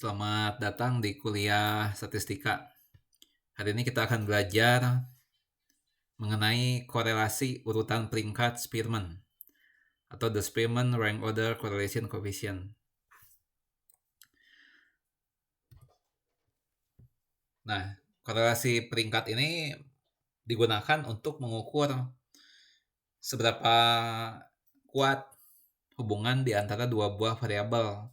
Selamat datang di kuliah statistika. Hari ini kita akan belajar mengenai korelasi urutan peringkat Spearman atau the Spearman Rank Order Correlation Coefficient. Nah, korelasi peringkat ini digunakan untuk mengukur seberapa kuat hubungan di antara dua buah variabel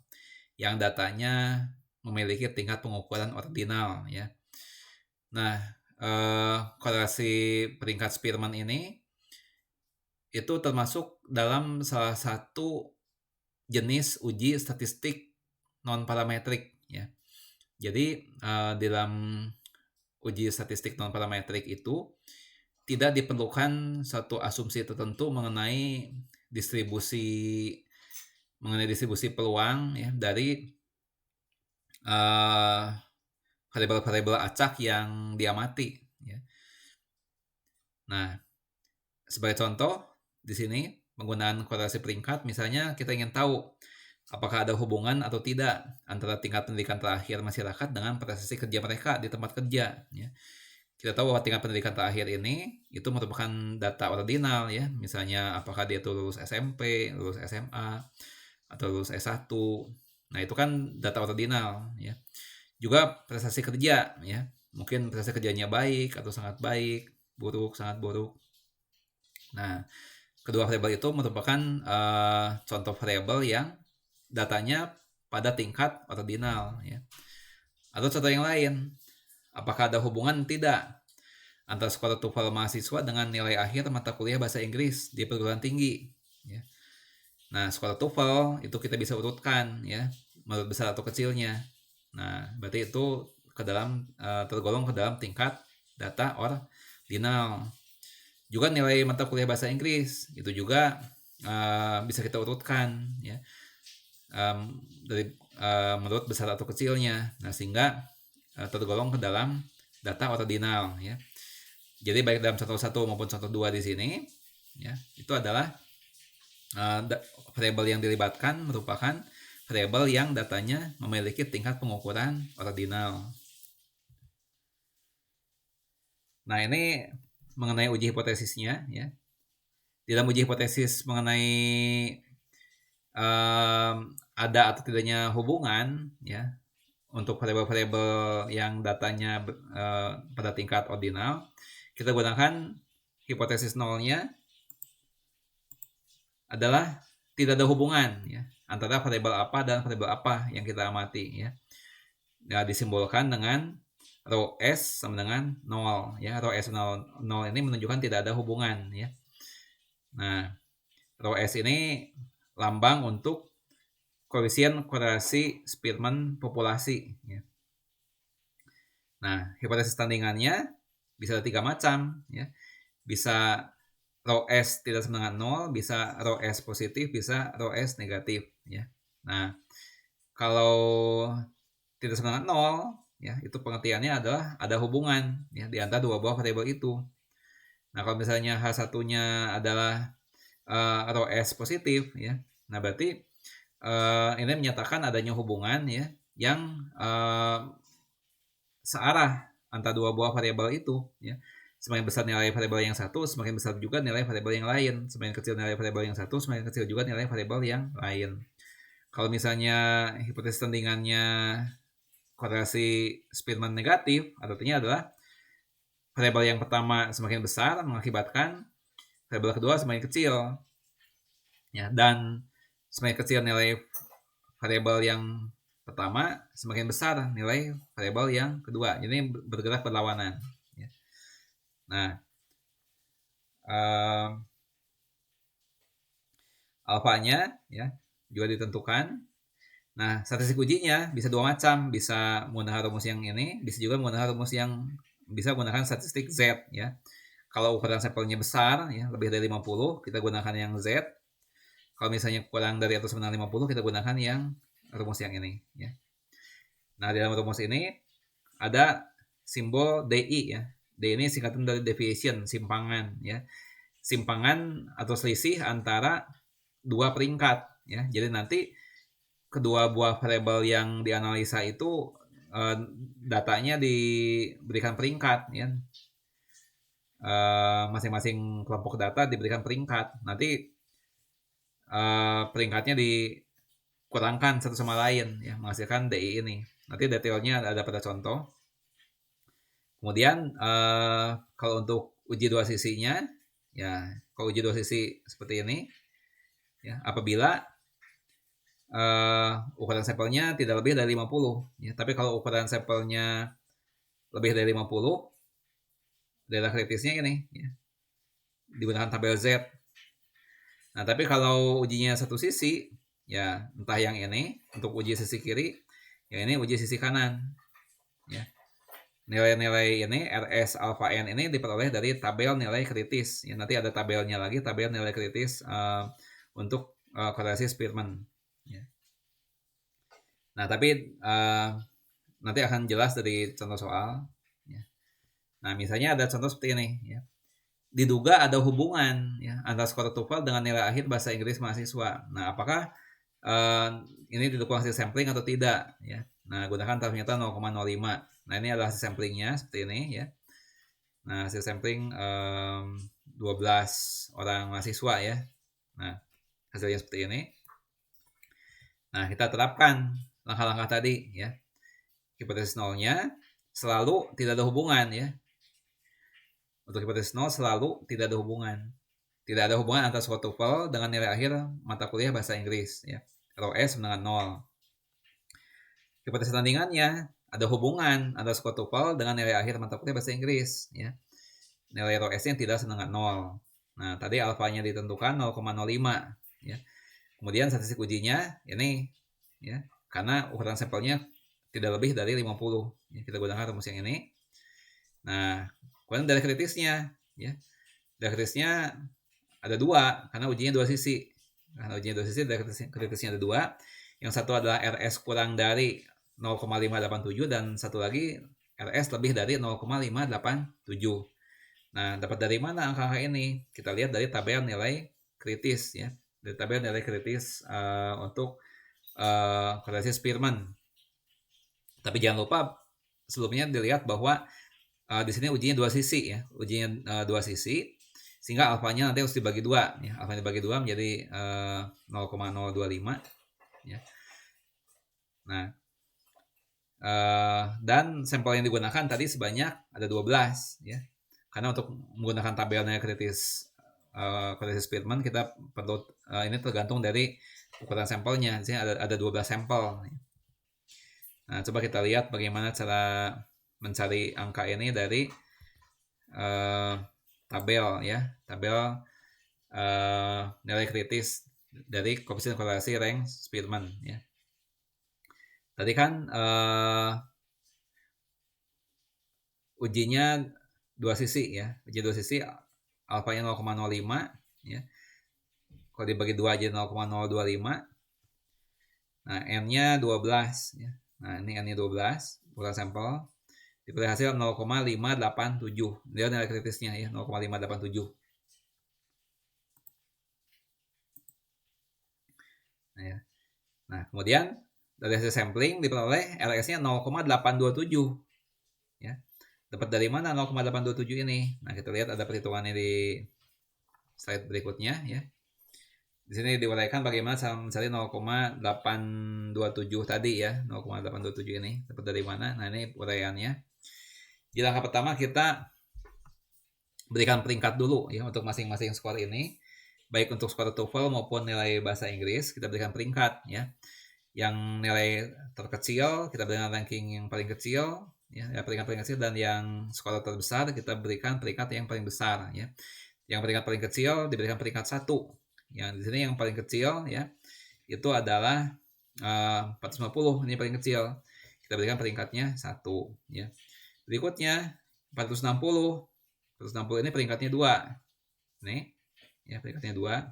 yang datanya memiliki tingkat pengukuran ordinal, ya. Nah, korelasi peringkat Spearman ini itu termasuk dalam salah satu jenis uji statistik non parametrik, ya. Jadi dalam uji statistik non parametrik itu tidak diperlukan satu asumsi tertentu mengenai distribusi peluang, ya, dari variabel-variabel acak yang diamati, ya. Nah, sebagai contoh di sini penggunaan korelasi peringkat, misalnya kita ingin tahu apakah ada hubungan atau tidak antara tingkat pendidikan terakhir masyarakat dengan prestasi kerja mereka di tempat kerja, ya. Kita tahu bahwa tingkat pendidikan terakhir ini itu merupakan data ordinal, ya. Misalnya apakah dia itu lulus SMP, lulus SMA, atau lulus S1. Nah, itu kan data ordinal, ya. Juga prestasi kerja, ya. Mungkin prestasi kerjanya baik atau sangat baik, buruk, sangat buruk. Nah, kedua variabel itu merupakan contoh variabel yang datanya pada tingkat ordinal, ya. Atau contoh yang lain, apakah ada hubungan tidak antara skor TOEFL mahasiswa dengan nilai akhir mata kuliah bahasa Inggris di perguruan tinggi, ya. Nah, skor TOEFL itu kita bisa urutkan, ya, menurut besar atau kecilnya. Nah, berarti itu tergolong ke dalam tingkat data ordinal. Juga nilai mata kuliah bahasa Inggris itu juga bisa kita urutkan, ya, menurut besar atau kecilnya. Nah, sehingga tergolong ke dalam data ordinal, ya. Jadi baik dalam contoh 1 maupun contoh 2 di sini, ya, itu adalah variabel yang dilibatkan merupakan variabel yang datanya memiliki tingkat pengukuran ordinal. Nah, ini mengenai uji hipotesisnya, ya. Di dalam uji hipotesis mengenai ada atau tidaknya hubungan, ya, untuk variabel-variabel yang datanya pada tingkat ordinal, kita gunakan hipotesis nolnya adalah tidak ada hubungan, ya, antara variabel apa dan variabel apa yang kita amati, ya. Nah, disimbolkan dengan rho S sama dengan 0, ya. Rho S 0 ini menunjukkan tidak ada hubungan, ya. Nah, rho S ini lambang untuk koefisien korelasi Spearman populasi, ya. Nah, hipotesis tandingannya bisa ada 3 macam, ya. Bisa rho S tidak sama dengan 0, bisa rho S positif, bisa rho S negatif, ya. Nah, kalau tidak sama dengan 0, ya, itu pengertiannya adalah ada hubungan, ya, di antara dua buah variabel itu. Nah, kalau misalnya H1-nya adalah rho S positif, ya. Nah, berarti ini menyatakan adanya hubungan, ya, yang searah antara dua buah variabel itu, ya. Semakin besar nilai variabel yang satu, semakin besar juga nilai variabel yang lain. Semakin kecil nilai variabel yang satu, semakin kecil juga nilai variabel yang lain. Kalau misalnya hipotesis tandingannya korelasi Spearman negatif, artinya adalah variabel yang pertama semakin besar mengakibatkan variabel kedua semakin kecil, ya, dan semakin kecil nilai variabel yang pertama, semakin besar nilai variabel yang kedua. Jadi bergerak berlawanan, ya. Nah, alfanya, ya, juga ditentukan. Nah, statistik ujinya bisa dua macam, bisa menggunakan rumus yang ini, bisa juga menggunakan rumus yang bisa menggunakan statistik Z, ya. Kalau ukuran sampelnya besar, ya, lebih dari 50, kita gunakan yang Z. Kalau misalnya kurang dari atau sama dengan 50, kita gunakan yang rumus yang ini, ya. Nah, di dalam rumus ini ada simbol DI, ya. D ini singkatan dari deviation, simpangan, ya. Simpangan atau selisih antara dua peringkat, ya. Jadi nanti kedua buah variabel yang dianalisa itu datanya diberikan peringkat ya. Masing-masing kelompok data diberikan peringkat. Nanti peringkatnya dikurangkan satu sama lain ya, menghasilkan DI ini. Nanti detailnya ada pada contoh. Kemudian kalau untuk uji dua sisinya ya, kalau uji dua sisi seperti ini ya, apabila ukuran sampelnya tidak lebih dari 50 ya. Tapi kalau ukuran sampelnya lebih dari 50, daerah kritisnya ini ya, digunakan tabel Z. Nah, tapi kalau ujinya satu sisi ya, entah yang ini untuk uji sisi kiri, ya ini uji sisi kanan ya. Nilai-nilai ini RS alpha N ini diperoleh dari tabel nilai kritis ya. Nanti ada tabelnya lagi, tabel nilai kritis untuk korelasi Spearman ya. Nah, tapi nanti akan jelas dari contoh soal ya. Nah, misalnya ada contoh seperti ini ya. Diduga ada hubungan ya antara skor TOEFL dengan nilai akhir bahasa Inggris mahasiswa. Nah, apakah ini didukung hasil sampling atau tidak ya. Nah, gunakan taraf nyata 0,05. Nah, ini adalah hasil samplingnya seperti ini ya. Nah, hasil sampling 12 orang mahasiswa ya. Nah, hasilnya seperti ini. Nah, kita terapkan langkah-langkah tadi ya. Hipotesis nolnya selalu tidak ada hubungan ya. Untuk hipotesis nol selalu tidak ada hubungan. Tidak ada hubungan antara skor TOEFL dengan nilai akhir mata kuliah bahasa Inggris ya. ROS sama dengan 0. Hipotesis tandingannya ada hubungan antara skor TOEFL dengan nilai akhir mata kuliah bahasa Inggris ya. Nilai ROS-nya tidak sama dengan 0. Nah, tadi alfanya ditentukan 0,05 ya. Kemudian statistik ujinya ini ya, karena ukuran sampelnya tidak lebih dari 50 ya, kita gunakan rumus yang ini. Nah, kemudian dari kritisnya ya. Dari kritisnya ada dua karena ujinya dua sisi. Karena ujinya dua sisi, dari kritisnya ada dua. Yang satu adalah RS kurang dari 0,587 dan satu lagi RS lebih dari 0,587. Nah, dapat dari mana angka-angka ini? Kita lihat dari tabel nilai kritis ya. Dari tabel nilai kritis untuk korelasi Spearman. Tapi jangan lupa sebelumnya dilihat bahwa di sini ujinya dua sisi ya. Ujinya dua sisi sehingga alfanya nanti harus dibagi dua ya. Alfanya dibagi dua menjadi 0,025 ya. Nah, dan sampel yang digunakan tadi sebanyak ada 12 ya. Karena untuk menggunakan tabelnya kritis korelasi Spearman kita perlu ini tergantung dari ukuran sampelnya. Di sini ada 12 sampel. Nah, coba kita lihat bagaimana cara mencari angka ini dari tabel ya, tabel nilai kritis dari koefisien korelasi rank Spearman ya. Tadi kan ujinya dua sisi ya, uji dua sisi alfanya 0,05 ya. Kalau dibagi 2 aja 0,025. Nah, n-nya 12 ya. Nah, ini n-nya 12 ukuran sampel. Diberi hasil 0,587. Dia nilai kritisnya ya, 0,587. Nah, ya. Nah, kemudian dari hasil sampling diperoleh RS-nya 0,827. Ya. Dapat dari mana 0,827 ini? Nah, kita lihat ada perhitungannya di slide berikutnya ya. Di sini diuraikan bagaimana cara mencari 0,827 tadi ya. 0,827 ini dapat dari mana? Nah, ini uraiannya. Di langkah pertama kita berikan peringkat dulu ya untuk masing-masing skor ini. Baik untuk skor TOEFL maupun nilai bahasa Inggris kita berikan peringkat ya. Yang nilai terkecil kita berikan ranking yang paling kecil ya, peringkat paling kecil, dan yang skor terbesar kita berikan peringkat yang paling besar ya. Yang peringkat paling kecil diberikan peringkat 1. Yang di sini yang paling kecil ya itu adalah 450, ini paling kecil. Kita berikan peringkatnya 1 ya. Berikutnya 460. 460 ini peringkatnya 2. Nih ya, peringkatnya 2.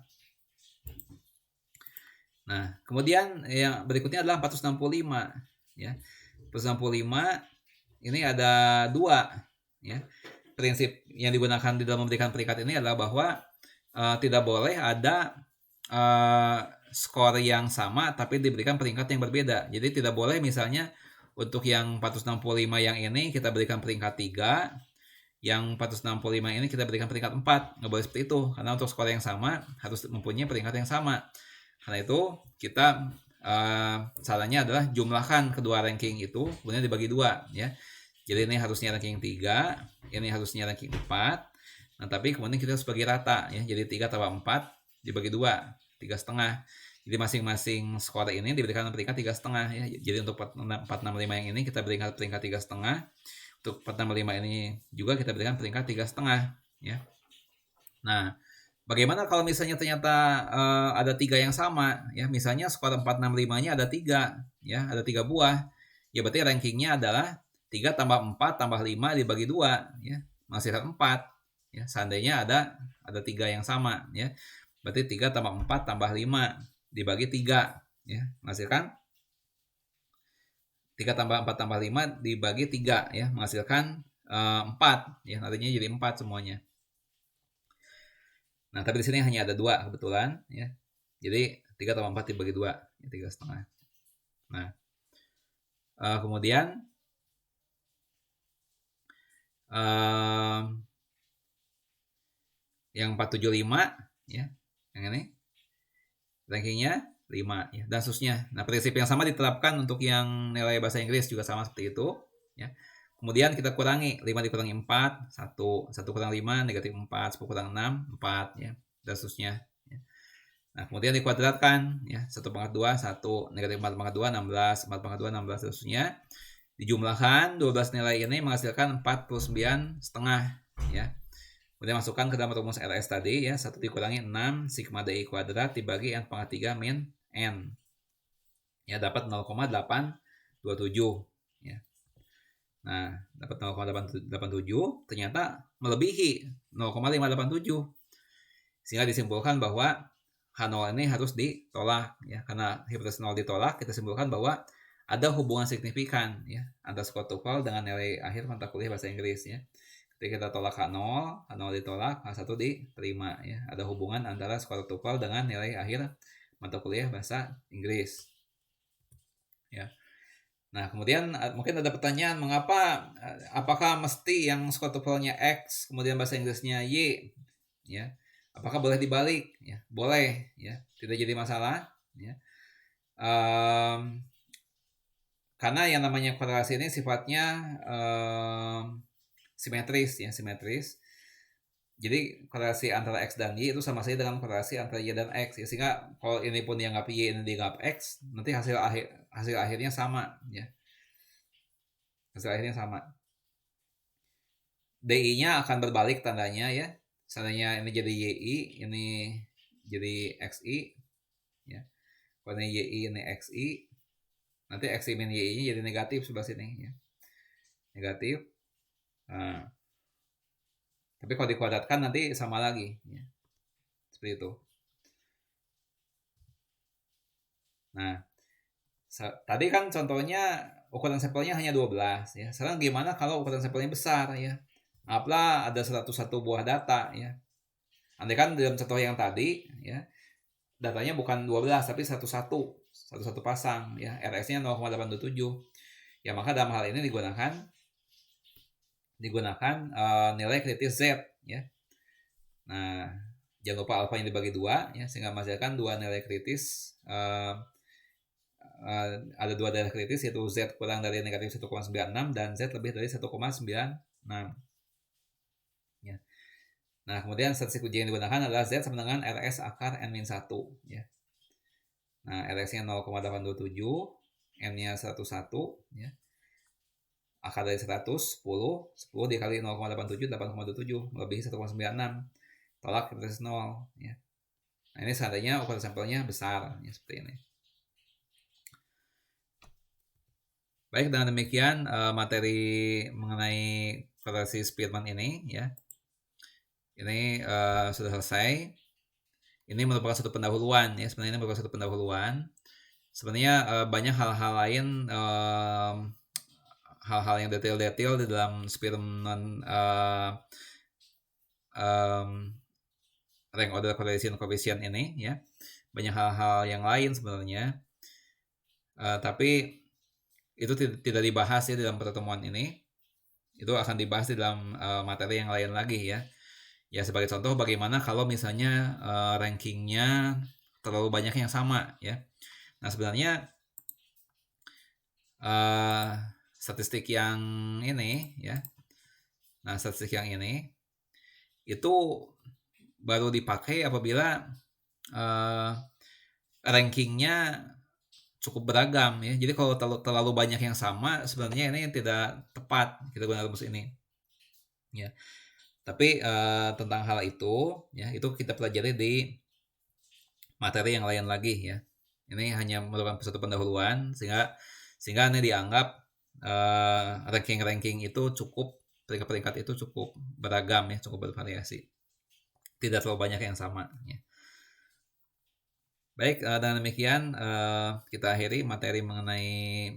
Nah, kemudian yang berikutnya adalah 465 ya. 465 ini ada 2 ya. Prinsip yang digunakan di dalam memberikan peringkat ini adalah bahwa tidak boleh ada skor yang sama tapi diberikan peringkat yang berbeda. Jadi tidak boleh misalnya untuk yang 465 yang ini kita berikan peringkat 3, yang 465 ini kita berikan peringkat 4. Nggak boleh seperti itu, karena untuk skor yang sama harus mempunyai peringkat yang sama. Karena itu kita caranya adalah jumlahkan kedua ranking itu, kemudian dibagi 2 ya. Jadi ini harusnya ranking 3, ini harusnya ranking 4. Nah, tapi kemudian kita harus bagi rata ya. Jadi 3 tambah 4 dibagi 2, 3,5. Jadi masing-masing skor ini diberikan peringkat 3,5 ya. Jadi untuk 465 yang ini kita berikan peringkat 3,5. Untuk 465 ini juga kita berikan peringkat 3,5 ya. Nah, bagaimana kalau misalnya ternyata ada 3 yang sama ya. Misalnya skor 465-nya ada 3 ya, ada 3 buah. Ya berarti rankingnya adalah 3 tambah 4 tambah 5 dibagi 2 ya, menghasilkan 4 ya. Seandainya ada 3 yang sama ya. Berarti 3 tambah 4 tambah 5 dibagi 3 ya, menghasilkan 3 tambah 4 tambah 5 dibagi 3 ya, menghasilkan 4 ya, artinya jadi 4 semuanya. Nah, tapi di sini hanya ada 2 kebetulan ya. Jadi 3 tambah 4 dibagi 2 ya, 3,5. Nah, kemudian yang 475 ya, yang ini rankingnya 5 ya, dan seterusnya. Nah, prinsip yang sama diterapkan untuk yang nilai bahasa Inggris juga sama seperti itu ya. Kemudian kita kurangi 5 dikurangi 4 1, 1 kurang 5 negatif 4, 10 kurang 6 4 ya, dan seterusnya ya. Nah, kemudian dikuadratkan ya, 1 pangkat 2 1, negatif 4 pangkat 2 16, 4 pangkat 2 16, dan seterusnya. Dijumlahkan 12 nilai ini menghasilkan 49,5 ya. Kemudian masukkan ke dalam rumus RS tadi ya, 1 dikurangi 6 sigma DI kuadrat dibagi N pangkat 3 min N. Ya, dapat 0,827 ya. Nah, dapat 0,887 ternyata melebihi 0,587. Sehingga disimpulkan bahwa H0 ini harus ditolak ya. Karena hipotesis 0 ditolak, kita simpulkan bahwa ada hubungan signifikan ya antara skor TOEFL dengan nilai akhir mata kuliah bahasa Inggris ya. Ketika kita tolak H0, H0 ditolak, H1 diterima ya. Ada hubungan antara skor TOEFL dengan nilai akhir mata kuliah bahasa Inggris. Ya. Nah, kemudian mungkin ada pertanyaan, mengapa apakah mesti yang skor TOEFL-nya X kemudian bahasa Inggrisnya Y ya? Apakah boleh dibalik ya? Boleh ya, tidak jadi masalah ya. Karena yang namanya korelasi ini sifatnya simetris ya, simetris. Jadi korelasi antara X dan Y itu sama saja dengan korelasi antara Y dan X ya. Sehingga kalau ini pun dianggap Y, ini dianggap X, nanti hasil akhirnya sama ya. Hasil akhirnya sama. DI-nya akan berbalik tandanya ya. Seandainya ini jadi YI, ini jadi XI ya. Kalau ini YI, ini XI, nanti XI min YI-nya jadi negatif sebelah sini ya. Negatif. Nah, tapi kalau dikuadratkan nanti sama lagi ya. Seperti itu. Nah, tadi kan contohnya ukuran sampelnya hanya 12 ya. Sekarang gimana kalau ukuran sampelnya besar ya? Apalah ada 101 buah data ya. Andai kan dalam contoh yang tadi ya, datanya bukan 12 tapi satu pasang ya. RS-nya 0,827. Ya, maka dalam hal ini digunakan nilai kritis Z ya. Nah, jangan lupa alfa yang dibagi 2 ya, sehingga menghasilkan 2 nilai kritis. Ada 2 nilai kritis, yaitu Z kurang dari negatif 1,96 dan Z lebih dari 1,96 ya. Nah, kemudian statistik uji yang digunakan adalah Z sama dengan RS akar N-1 ya. Nah, RS-nya 0,827, N-nya 101 ya. Akar dari 100 10 dikali 0,87 8,27 melebihi 1,96. Tolak kritis 0 ya. Nah, ini seandainya ukuran sampelnya besar ya, seperti ini. Baik, dengan demikian materi mengenai korelasi Spearman ini ya. Ini sudah selesai. Ini merupakan satu pendahuluan ya. Sebenarnya ini merupakan satu pendahuluan. Sebenarnya banyak hal-hal lain, hal-hal yang detail-detail di dalam Spearman rank order correlation coefficient ini ya. Banyak hal-hal yang lain sebenarnya. Tapi itu tidak dibahas ya dalam pertemuan ini. Itu akan dibahas di dalam materi yang lain lagi ya. Ya sebagai contoh bagaimana kalau misalnya rankingnya terlalu banyak yang sama ya. Nah sebenarnya statistik yang ini ya. Nah statistik yang ini itu baru dipakai apabila rankingnya cukup beragam ya. Jadi kalau terlalu banyak yang sama sebenarnya ini tidak tepat kita gunakan rumus ini. Ya. Tapi tentang hal itu ya itu kita pelajari di materi yang lain lagi ya. Ini hanya merupakan satu pendahuluan sehingga ini dianggap ranking itu cukup peringkat-peringkat itu cukup beragam ya, cukup bervariasi. Tidak terlalu banyak yang sama ya. Baik, dengan demikian kita akhiri materi mengenai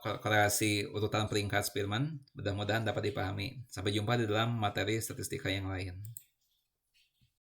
korelasi urutan peringkat Spearman. Mudah-mudahan dapat dipahami. Sampai jumpa di dalam materi statistika yang lain.